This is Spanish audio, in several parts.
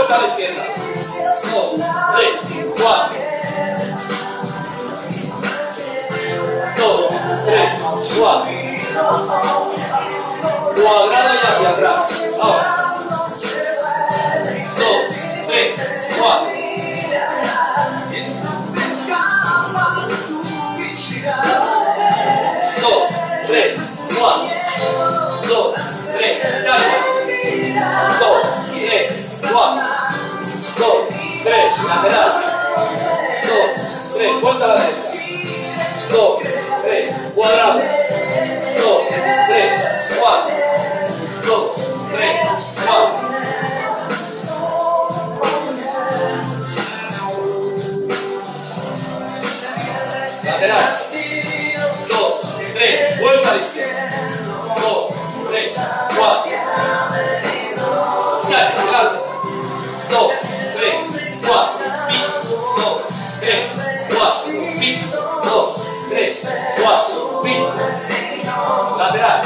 vuelta a la izquierda. 2, 3, 4. 2, 3, 4. Cuadrado y hacia atrás. Ahora. 2, 3, 4. 2, 3, 4. 2, 3, chacha. 2, 3, 4. 2, 3, lateral. 2, 3, vuelta a la derecha. 2, 3, cuadrado. 2, 3, 4. 2, 3, 4. Lateral. 2, 3, vuelta a la izquierda. 2, 3, 4. Chacha, adelante. 2, 3, 4. Pico. 2, 3, 4. Pico. 2, 3, 4. Pico. Lateral.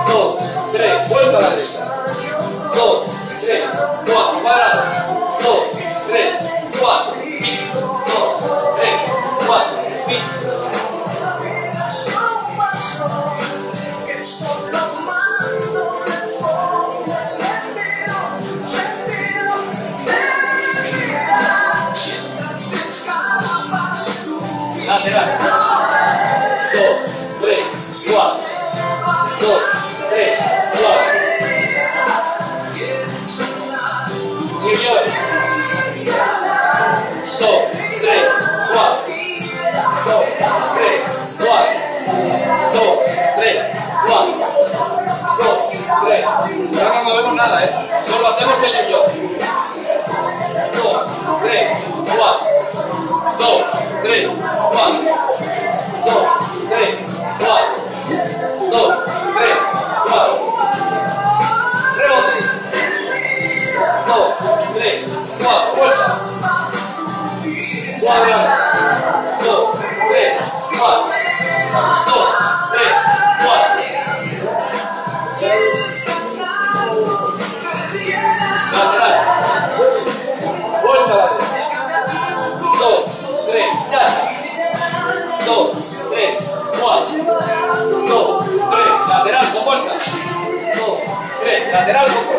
2, 3, vuelta a la derecha. 2, 3, 4. Cuadrado. 2, 3, 4. Pico. 2, 3, 4. Pico. Lateral. 2, 3, 4. 2, 3, 4. Muy bien. 2, 3, 4. 2, 3, 4. 2, 3, 4. 2, 3. Ahora no movemos nada, solo hacemos el yo-yo. 2, 3, 4. 2, 3, 4. 2, 3, 4. 2, 3, 4. Rebote. 2, 3, 4. Vuelta. Cuadrado. 2, 3, 4. 2, 3, 4. Lateral. Vuelta a la derecha. 2, 3, chacha. 2, 3, 4. 2, 3, lateral con vuelta. 2, 3, lateral con vuelta.